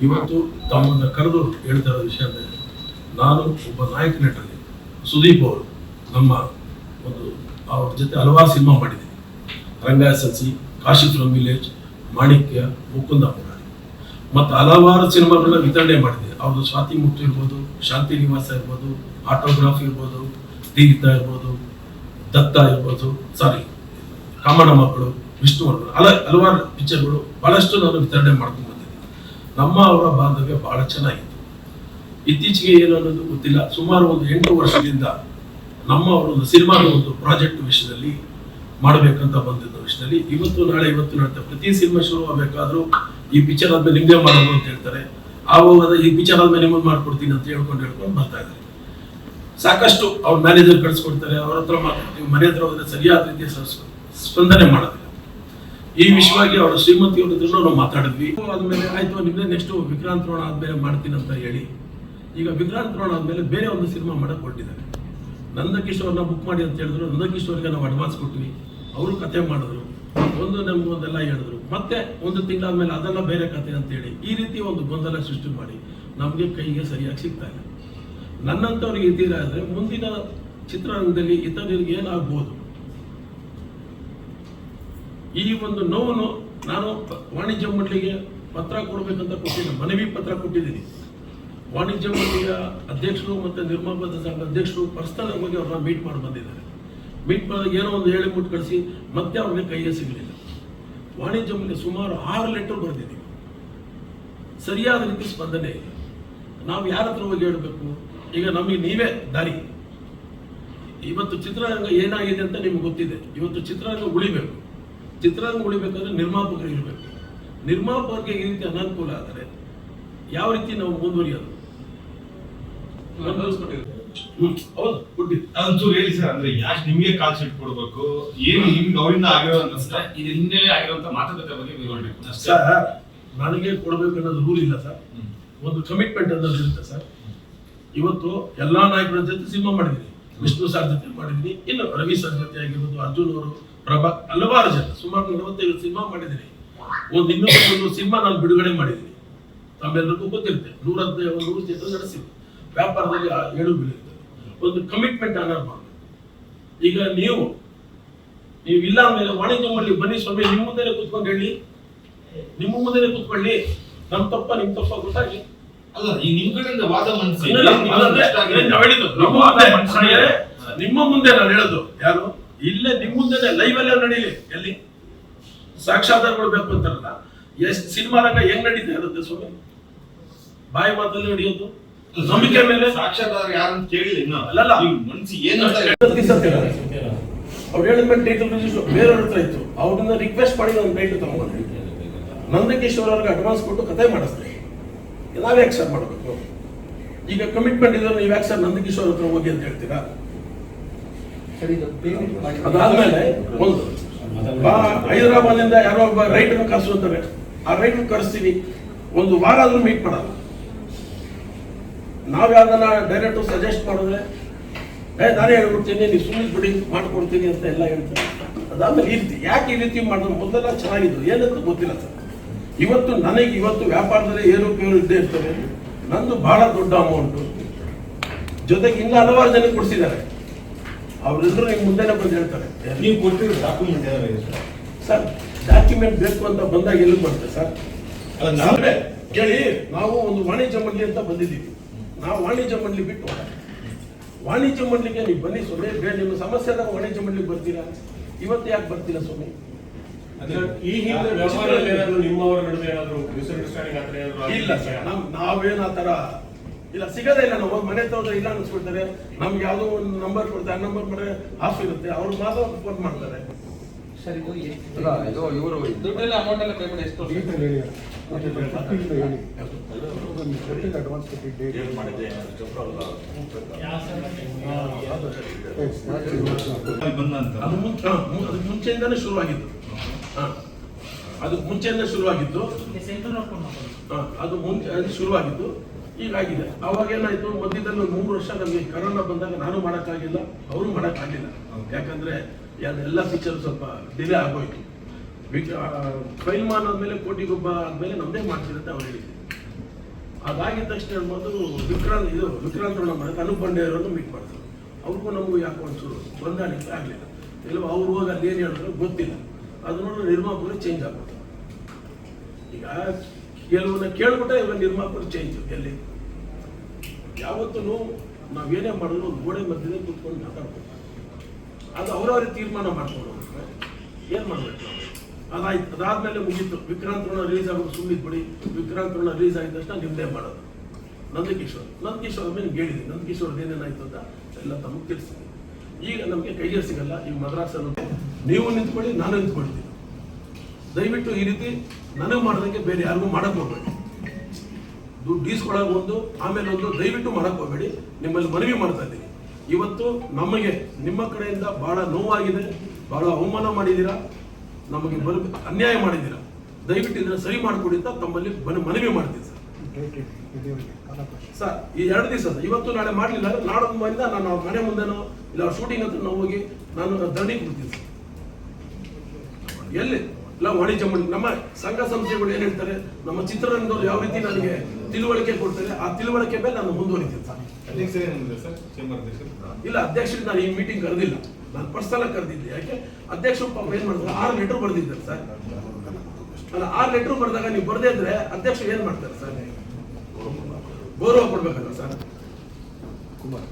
ಇವತ್ತು ತಮ್ಮನ್ನು ಕರೆದು ಹೇಳ್ತಾ ಇರೋ ವಿಷಯ ಅಂದರೆ, ನಾನು ಒಬ್ಬ ನಾಯಕ ನಟರಲ್ಲಿ ಸುದೀಪ್ ಅವರು ನಮ್ಮ ಒಂದು ಅವ್ರ ಜೊತೆ ಹಲವಾರು ಸಿನಿಮಾ ಮಾಡಿದ್ದೀನಿ. ರಂಗ SLC, ಕಾಶಿ ಫ್ರಮ್ ವಿಲೇಜ್, ಮಾಣಿಕ್ಯ, ಮುಕುಂದ ಮುರಾರಿ ಮತ್ತು ಹಲವಾರು ಸಿನಿಮಾಗಳನ್ನ ವಿತರಣೆ ಮಾಡಿದೆ. ಅವ್ರದ್ದು ಸ್ವಾತಿ ಮುಕ್ತಿ ಇರ್ಬೋದು, ಶಾಂತಿ ನಿವಾಸ ಇರ್ಬೋದು, ಆಟೋಗ್ರಾಫ್ ಇರ್ಬೋದು, ತೀರ್ಥ ಇರ್ಬೋದು, ದತ್ತ ಇರ್ಬೋದು, ಕಾಮಣ್ಣ ಮಕ್ಕಳು, ವಿಷ್ಣುವರ್ಧನ್, ಹಲವಾರು ಪಿಕ್ಚರ್ಗಳು ಭಾಳಷ್ಟು ನಾನು ವಿತರಣೆ ಮಾಡ್ಕೊಂಡು ಬಂದಿದ್ದೀನಿ. ನಮ್ಮ ಅವರ ಬಾಂಧವ್ಯ ಭಾಳ ಚೆನ್ನಾಗಿತ್ತು. ಇತ್ತೀಚೆಗೆ ಏನು ಅನ್ನೋದು ಗೊತ್ತಿಲ್ಲ, ಸುಮಾರು ಒಂದು 8 ವರ್ಷದಿಂದ ನಮ್ಮ ಅವರೊಂದು ಸಿನಿಮಾದ ಒಂದು ಪ್ರಾಜೆಕ್ಟ್ ವಿಷಯದಲ್ಲಿ ಮಾಡಬೇಕಂತ ಬಂದಿದ್ದ ವಿಷಯದಲ್ಲಿ ಇವತ್ತು ನಾಳೆ ಪ್ರತಿ ಸಿನಿಮಾ ಶುರು ಆಗಬೇಕಾದ್ರೂ ಈ ಪಿಕ್ಚರ್ ಆದ್ಮೇಲೆ ನಿಮ್ಗೆ ಮಾಡೋದು ಅಂತ ಹೇಳ್ತಾರೆ. ಆವಾಗ ಈ ಪಿಕ್ಚರ್ ಆದ್ಮೇಲೆ ನಿಮ್ಮನ್ನು ಮಾಡ್ಕೊಡ್ತೀನಿ ಅಂತ ಹೇಳ್ಕೊಂಡು ಬರ್ತಾ ಇದ್ದಾರೆ. ಸಾಕಷ್ಟು ಅವ್ರ ಮ್ಯಾನೇಜರ್ ಕಳಿಸ್ಕೊಡ್ತಾರೆ, ಅವ್ರ ಹತ್ರ ಮಾತಾಡ್ತೀವಿ, ಮನೆ ಹತ್ರ ಹೋದ್ರೆ ಸರಿಯಾದ ರೀತಿಯ ಸ್ಪಂದನೆ ಮಾಡೋದಿಲ್ಲ. ಈ ವಿಷಯವಾಗಿ ಅವರ ಶ್ರೀಮತಿಯವ್ರ ಹತ್ರ ನಾವು ಮಾತಾಡಿದ್ವಿ. ಆದ್ಮೇಲೆ ಆಯ್ತು ನಿಮ್ದೆ ನೆಕ್ಸ್ಟ್ ವಿಕ್ರಾಂತ್ ರೋಣ ಆದ್ಮೇಲೆ ಮಾಡ್ತೀನಿ ಅಂತ ಹೇಳಿ, ಈಗ ವಿಕ್ರಾಂತ್ ರೋಣ ಆದ್ಮೇಲೆ ಬೇರೆ ಒಂದು ಸಿನಿಮಾ ಮಾಡಕ್ ಹೊರಟಿದ್ದಾರೆ. ನಂದಕಿಶೋರ್ನ ಬುಕ್ ಮಾಡಿ ಅಂತ ಹೇಳಿದ್ರು. ನಂದಕಿಶೋರ್ಗೆ ನಾವು ಅಡ್ವಾನ್ಸ್ ಕೊಟ್ವಿ, ಅವರು ಕತೆ ಮಾಡಿದ್ರು, ನಮ್ಗೆ ಒಂದೆಲ್ಲ ಹೇಳಿದ್ರು. ಮತ್ತೆ ಒಂದು ತಿಂಗಳಾದ್ಮೇಲೆ ಅದೆಲ್ಲ ಬೇರೆ ಕತೆ ಅಂತ ಹೇಳಿ ಈ ರೀತಿ ಒಂದು ಗೊಂದಲ ಸೃಷ್ಟಿ ಮಾಡಿ ನಮಗೆ ಕೈಗೆ ಸರಿಯಾಗಿ ಸಿಗ್ತಾ ಇಲ್ಲ. ನನ್ನಂಥವ್ರಿಗೆ ಇದ್ದೀರಾದ್ರೆ ಮುಂದಿನ ಚಿತ್ರರಂಗದಲ್ಲಿ ಇತರರಿಗೆ ಏನಾಗ್ಬೋದು, ಈ ಒಂದು ನೋವನ್ನು ನಾನು ವಾಣಿಜ್ಯ ಮಂಡಳಿಗೆ ಪತ್ರ ಕೊಡಬೇಕಂತ ಕೊಟ್ಟಿದ್ದೀನಿ, ಮನವಿ ಪತ್ರ ಕೊಟ್ಟಿದ್ದೀನಿ. ವಾಣಿಜ್ಯ ಮಂಡಳಿಯ ಅಧ್ಯಕ್ಷರು ಮತ್ತು ನಿರ್ಮಾಪಕ ಸಂಘ ಅಧ್ಯಕ್ಷರು ಪರ್ಸನಲ್ ಆಗಿ ಅವ್ರನ್ನ ಮೀಟ್ ಮಾಡಿ ಬಂದಿದ್ದಾರೆ. ಮೀಟ್ ಮಾಡಿದಾಗ ಏನೋ ಒಂದು ಹೇಳಿ ಮುಟ್ಟು ಕಳಿಸಿ ಮತ್ತೆ ಅವ್ರಿಗೆ ಕೈಗೆ ಸಿಗಲಿಲ್ಲ. ವಾಣಿಜ್ಯ ಮಂಡಳಿ ಸುಮಾರು 6 ಲೆಟರ್ ಬರೆದಿದ್ದೀವಿ, ಸರಿಯಾದ ರೀತಿ ಸ್ಪಂದನೆ ಇಲ್ಲ. ನಾವು ಯಾರ ಹತ್ರ ಹೋಗಿ ಹೇಳಬೇಕು? ಈಗ ನಮಗೆ ನೀವೇ ದಾರಿ. ಇವತ್ತು ಚಿತ್ರರಂಗ ಏನಾಗಿದೆ ಅಂತ ನಿಮ್ಗೆ ಗೊತ್ತಿದೆ. ಇವತ್ತು ಚಿತ್ರರಂಗ ಉಳಿಬೇಕು. ಚಿತ್ರರಂಗ ಉಳಿಬೇಕಾದ್ರೆ ನಿರ್ಮಾಪಕರು ಇರಬೇಕು. ನಿರ್ಮಾಪಕರಿಗೆ ಈ ರೀತಿ ಅನಾನುಕೂಲ ಆದರೆ ಯಾವ ರೀತಿ ನಾವು ಮುಂದುವರಿಯೋದು? ಅದಂತೂ ಹೇಳಿ ಸರ್, ಅಂದ್ರೆ ಯಾಕೆ ನಿಮ್ಗೆ ಕಾಲ್ ಶೀಟ್ ಕೊಡ್ಬೇಕು, ಏನು ನಿಮ್ಗೆ ಅವರಿಂದ ಆಗಿರೋ ಇದು ಹಿನ್ನೆಲೆ ಆಗಿರುವಂತ ಮಾತುಕತೆ ಬಗ್ಗೆ ವಿವರಿಸಬೇಕು ಸರ್. ನನಗೆ ಕೊಡ್ಬೇಕು ಅನ್ನೋದು ರೂಲ್ ಇಲ್ಲ ಸರ್, ಒಂದು ಕಮಿಟ್ಮೆಂಟ್ ಅನ್ನೋದು ಇರುತ್ತೆ ಸರ್. ಇವತ್ತು ಎಲ್ಲಾ ನಾಯಕರ ಜೊತೆ ಸಿನಿಮಾ ಮಾಡಿದೀನಿ, ವಿಷ್ಣು ಸರ್ ಜೊತೆ ಮಾಡಿದೀನಿ, ಇನ್ನು ರವಿ ಸರ್ ಜೊತೆ ಆಗಿರ್ಬೋದು, ಅರ್ಜುನ್ ಅವರು, ಪ್ರಭಾ, ಹಲವಾರು ಜನ, ಸುಮಾರು 45 ಸಿನಿಮಾ ಮಾಡಿದೀನಿ. ಇನ್ನೊಂದು ಸಿನಿಮಾ ನಾನು ಬಿಡುಗಡೆ ಮಾಡಿದ್ದೀನಿ, ತಮ್ಮೆಲ್ಲರಿಗೂ ಗೊತ್ತಿರುತ್ತೆ. 100 ಚಿತ್ರ ನಡೆಸಿದ್ವಿ. ವ್ಯಾಪಾರದಲ್ಲಿ 7 ಬೀಳಿರ್ತದೆ. ಒಂದು ಕಮಿಟ್ಮೆಂಟ್ ಅನ್ನೋದು ಮಾಡಬೇಕು. ಈಗ ನೀವು ಇಲ್ಲ ಅಂದ್ಮೇಲೆ ವಾಣಿಜ್ಯ ಮಂಡಳಿ ಬನ್ನಿ ಸ್ವಾಮಿ, ನಿಮ್ಮ ಮುಂದೆ ಕೂತ್ಕೊಂಡು ಹೇಳಿ, ನಿಮ್ಮ ಮುಂದೆ ಕೂತ್ಕೊಳ್ಳಿ, ನಮ್ ತಪ್ಪ ನಿಮ್ ತಪ್ಪ ಗೊತ್ತಾಗಿ ಅಲ್ಲ. ಈ ನಿಮ್ ಕಡೆಯಿಂದ ವಾದ ಮಂಡಿಸಿ ನಿಮ್ಮ ಮುಂದೆ ನಾನು ಹೇಳೋದು ಯಾರು ಇಲ್ಲೇ ನಿಮ್ಮ ಮುಂದೆ ಲೈವ್ ಅಲ್ಲೇ ನಡೀಲಿ. ಎಲ್ಲಿ ಸಾಕ್ಷಾಧಾರಗಳು ಬೇಕು ಅಂತಾರಲ್ಲ, ಎಷ್ಟು ಸಿನಿಮಾ ರಂಗ ಹೆಂಗ್ ನಡೀತಾ ಇರುತ್ತೆ ಸ್ವಾಮಿ? ಬಾಯಿ ಮಾತಲ್ಲಿ ನಡೆಯೋದು, ನಂಬಿಕೆ ಮೇಲೆ. ಸಾಕ್ಷಾಧಾರ ಯಾರಂತ ಕೇಳಿಲ್ಲ ಇನ್ನು. ಅಲ್ಲಲ್ಲ, ಮನ್ಸಿ ಏನು ಅವ್ರು ಹೇಳಿದ್ಮೇಲೆ ಟೈಟಲ್ ರಿಜಿಸ್ಟರ್ ಬೇರೆಯವ್ರ ಹತ್ರ ಇತ್ತು, ಅವ್ರನ್ನ ರಿಕ್ವೆಸ್ಟ್ ಮಾಡಿ ನಾನು ಟೈಟಲ್ ತಗೊಂಡ್ರಿ. ನಂದಕಿಶೋರ್ ಅವ್ರಿಗೆ ಅಡ್ವಾನ್ಸ್ ಕೊಟ್ಟು ಕತೆ ಮಾಡಿಸ್ತಾರೆ, ನಾವ್ ಯಾಕೆ ಸರ್ ಮಾಡಬೇಕು? ಈಗ ಕಮಿಟ್ಮೆಂಟ್ ಇದ್ರೆ ನೀವು ಯಾಕೆ ಸರ್ ನಂದಕಿಶೋರ್ ಹತ್ರ ಹೋಗಿ ಅಂತ ಹೇಳ್ತೀರಾ? ಅದಾದ್ಮೇಲೆ ಒಂದು ಹೈದರಾಬಾದಿಂದ ಯಾರೋ ಒಬ್ಬ ರೈಟರ್ ಕರ್ಸುತ್ತಾರೆ, ಆ ರೈಟರ್ ಕರೆಸ್ತೀವಿ, ಒಂದು ವಾರ ಆದ್ರೂ ಮೀಟ್ ಮಾಡಲ್ಲ. ನಾವ್ ಯಾವ್ದನ್ನ ಡೈರೆಕ್ಟರ್ ಸಜೆಸ್ಟ್ ಮಾಡಿದ್ರೆ ನಾನೇ ಹೇಳ್ಬಿಡ್ತೀನಿ, ನೀವು ಸುಮ್ಮನೆ ಬಿಡಿ ಮಾಡ್ಕೊಡ್ತೀನಿ ಅಂತ ಎಲ್ಲ ಹೇಳ್ತಾರೆ. ಅದಾದ್ಮೇಲೆ ಈ ರೀತಿ ಯಾಕೆ ಈ ರೀತಿ ಮಾಡಿದ್ರು? ಮೊದಲೆಲ್ಲ ಚೆನ್ನಾಗಿದ್ದು, ಏನಂತ ಗೊತ್ತಿಲ್ಲ ಸರ್. ಇವತ್ತು ವ್ಯಾಪಾರದಲ್ಲಿ ಏರುಪೇರು ಇದ್ದೇ ಇರ್ತವೆ. ನಂದು ಬಹಳ ದೊಡ್ಡ ಅಮೌಂಟು, ಜೊತೆಗೆ ಇನ್ನು ಹಲವಾರು ಜನ ಕೊಡಿಸಿದ್ದಾರೆ. ಅವರೆಲ್ಲರೂ ನಿಮ್ಮ ಮುಂದೆನೆ ಬಂದು ಹೇಳ್ತಾರೆ, ನೀವು ಕೊಟ್ಟಿರೋ ಡಾಕ್ಯುಮೆಂಟ್ ಸರ್ ಡಾಕ್ಯುಮೆಂಟ್ ಬೇಕು ಅಂತ ಬಂದಾಗ ಎಲ್ಲಿ ಬರುತ್ತೆ ಸರ್? ಕೇಳಿ, ನಾವು ಒಂದು ವಾಣಿಜ್ಯ ಮಂಡಳಿ ಅಂತ ಬಂದಿದ್ದೀವಿ. ನಾವು ವಾಣಿಜ್ಯ ಮಂಡಳಿ ಬಿಟ್ಟು ವಾಣಿಜ್ಯ ಮಂಡಳಿಗೆ ನೀವು ಬನ್ನಿ ಸ್ವಾಮಿ, ನಿಮ್ಮ ಸಮಸ್ಯೆ ಆದಾಗ ವಾಣಿಜ್ಯ ಮಂಡಳಿಗೆ ಬರ್ತೀರಾ? ಇವತ್ತು ಯಾಕೆ ಬರ್ತೀರಾ ಸ್ವಾಮಿ? ಈ ಹಿಂದೆ ವ್ಯವಹಾರದಲ್ಲಿ ಏನಾದ್ರು ನಿಮ್ಮವರ ನಡುವೆ ಏನಾದ್ರು ಇಲ್ಲ ಸರ್, ನಾವೇನು ಆ ತರ ಇಲ್ಲ, ಸಿಗೋದೇ ಇಲ್ಲ. ನಾವು ಮನೆ ತೋದ್ರೆ ಇಲ್ಲ ಅನ್ಸ್ಕೊಳ್ತಾರೆ, ನಮ್ಗೆ ಯಾವುದೋ ಒಂದು ನಂಬರ್ ಕೊಡ್ತಾರೆ, ಆ ನಂಬರ್ ಮಾಡಿದ್ರೆ ಆಫ್ ಇರುತ್ತೆ, ಅವ್ರು ಮಾತ್ರ ಫೋನ್ ಮಾಡ್ತಾರೆ. ಸರ್ ಇವರು ದುಡ್ಡೆಲ್ಲ ಅಮೌಂಟ್ ಎಲ್ಲ ಪೇಮೆಂಟ್ ಎಷ್ಟು ಮುಂಚೆಯಿಂದಾನೇ ಶುರುವಾಗಿದ್ದು, ಅದು ಮುಂಚೆಯಿಂದ ಶುರುವಾಗಿದ್ದು, ಹೀಗಾಗಿದೆ. ಅವಾಗ ಏನಾಯ್ತು, ಮಧ್ಯದಲ್ಲಿ 3 ವರ್ಷ ನಮಗೆ ಕರೋನಾ ಬಂದಾಗ ನಾನು ಮಾಡೋಕ್ಕಾಗಿಲ್ಲ, ಅವರು ಮಾಡೋಕ್ಕಾಗಿಲ್ಲ. ಯಾಕಂದ್ರೆ ಎಲ್ಲ ಪಿಕ್ಚರ್ ಸ್ವಲ್ಪ ಡಿಲೇ ಆಗೋಯ್ತು. ಫೈಲ್ ಆದ್ಮೇಲೆ ಕೋಟಿಗೊಬ್ಬ ಆದ್ಮೇಲೆ ನಮ್ದೇ ಮಾಡ್ತಿರುತ್ತೆ ಅವ್ರು ಹೇಳಿದ್ರು. ಅದಾಗಿದ ತಕ್ಷಣ ಹೇಳ್ಬೋದು ವಿಕ್ರಾಂತರಣ ಮಾಡೋದು ಅನುಪ್ ಬಂಡೆಯವರನ್ನು ಮೀಟ್ ಮಾಡ್ತಾರೆ. ಅವ್ರಿಗೂ ನಮಗೂ ಯಾಕೆ ಒಂಚೂರು ಹೊಂದಾಣಿಕೆ ಆಗಲಿಲ್ಲ. ಇಲ್ಲವ ಅವ್ರು ಹೋಗಿ ಅಲ್ಲಿ ಏನು ಹೇಳಿದ್ರು ಗೊತ್ತಿಲ್ಲ. ಅದು ನೋಡಿದ್ರೆ ನಿರ್ಮಾಪಕರು ಚೇಂಜ್ ಆಗ್ಬೋದು. ಈಗ ಕೆಲವನ್ನ ಕೇಳ್ಬಿಟ್ಟೆ ಇವಾಗ ನಿರ್ಮಾಪಕರು ಚೇಂಜ್. ಎಲ್ಲಿ ಯಾವತ್ತೂ ನಾವೇನೇ ಮಾಡಿದ್ರು ಒಂದು ಗೋಡೆ ಮಧ್ಯದಲ್ಲಿ ಕೂತ್ಕೊಂಡು ಮಾತಾಡ್ಬೇಕು. ಅದು ಅವರವರೇ ತೀರ್ಮಾನ ಮಾಡ್ಕೊಂಡು ಹೋಗ್ತಾರೆ. ಏನು ಮಾಡಬೇಕು ಅದಾಯ್ತು. ಅದಾದ್ಮೇಲೆ ಮುಗೀತು. ವಿಕ್ರಾಂತರಣ ರಿಲೀಸ್ ಆಗೋದು ಸುಮ್ಮನಿದ್ಬಿಡಿ. ವಿಕ್ರಾಂತರಣ ರಿಲೀಸ್ ಆಗಿದ ತಕ್ಷಣ ನಿಮ್ಮದೇ ಮಾಡೋದು. ನಂದಕಿಶೋರ್ ಮೇಲೆ ಹೇಳಿದ್ದೀನಿ. ನಂದಕಿಶೋರ್ದು ಏನೇನಾಯ್ತು ಅಂತ ಎಲ್ಲ ತಮಗೆ ತಿಳಿಸ್ತೀನಿ. ಈಗ ನಮಗೆ ಕೈಗೆ ಸಿಗಲ್ಲ. ಈಗ ಮದ್ರಾಸಲ್ಲಿ ನೀವು ನಿಂತ್ಕೊಳ್ಳಿ, ನಾನು ನಿಂತ್ಕೊಳ್ತೀನಿ. ದಯವಿಟ್ಟು ಈ ರೀತಿ ನನಗೆ ಮಾಡ್ದಂಗೆ ಬೇರೆ ಯಾರಿಗೂ ಮಾಡಕ್ಕೆ ಹೋಗ್ಬೇಡಿ. ದುಡ್ಡು ಈಸ್ಕೊಳ್ಳೋಕೆ ಒಂದು, ಆಮೇಲೆ ಒಂದು ದಯವಿಟ್ಟು ಮಾಡಕ್ಕೆ ಹೋಗ್ಬೇಡಿ. ನಿಮ್ಮಲ್ಲಿ ಮನವಿ ಮಾಡ್ತಾ ಇದ್ದೀನಿ. ಇವತ್ತು ನಮಗೆ ನಿಮ್ಮ ಕಡೆಯಿಂದ ಬಹಳ ನೋವಾಗಿದೆ, ಬಹಳ ಅವಮಾನ ಮಾಡಿದ್ದೀರಾ, ನಮಗೆ ಅನ್ಯಾಯ ಮಾಡಿದ್ದೀರಾ. ದಯವಿಟ್ಟು ಇದನ್ನು ಸರಿ ಮಾಡಿಕೊಡಿ ಅಂತ ತಮ್ಮಲ್ಲಿ ಮನವಿ ಮಾಡ್ತೀನಿ ಸರ್. ಈ 2 ದಿವಸ ಇವತ್ತು ನಾಳೆ ಮಾಡಲಿಲ್ಲ, ನಾಡೊಂದು ಬಂದ ನಾನು ಅವ್ರ ಮನೆ ಮುಂದೆನೋ ಇಲ್ಲ ಅವ್ರ ಶೂಟಿಂಗ್ ಹತ್ರ ನಾವು ಹೋಗಿ ನಾನು ಧರಣಿ ಕೊಡ್ತೀನಿ ಸರ್. ಎಲ್ಲಿ ಇಲ್ಲ ವಾಣಿಜ್ಯ ಮಂಡಳಿ ನಮ್ಮ ಸಂಘ ಸಂಸ್ಥೆಗಳು ಏನು ಹೇಳ್ತಾರೆ, ನಮ್ಮ ಚಿತ್ರರಂಗದವ್ರು ಯಾವ ರೀತಿ ನನಗೆ ತಿಳುವಳಿಕೆ ಕೊಡ್ತಾರೆ, ಆ ತಿಳುವಳಿಕೆ ಮೇಲೆ ನಾನು ಮುಂದುವರಿತೀನಿ ಸರ್. ಇಲ್ಲ ಅಧ್ಯಕ್ಷರಿಗೆ ನಾನು ಈ ಮೀಟಿಂಗ್ ಕರೆದಿಲ್ಲ, ನಾನು ಪರ್ಸನಲ್ ಕರೆದಿದ್ದೆ. ಯಾಕೆ ಅಧ್ಯಕ್ಷರು ಪಾಪ ಏನ್ ಮಾಡ್ತಾರೆ, 6 ಲೆಟರ್ ಬರೆದಿದ್ದಾರೆ ಸರ್. ಅಲ್ಲ 6 ಲೆಟರ್ ಬರೆದಾಗ ನೀವು ಬರದೇ ಇದ್ರೆ ಅಧ್ಯಕ್ಷರು ಏನ್ ಮಾಡ್ತಾರೆ ಸರ್? ಗೌರವ ಕೊಡ್ಬೇಕಲ್ಲ ಸರ್. ಕುಮಾರ್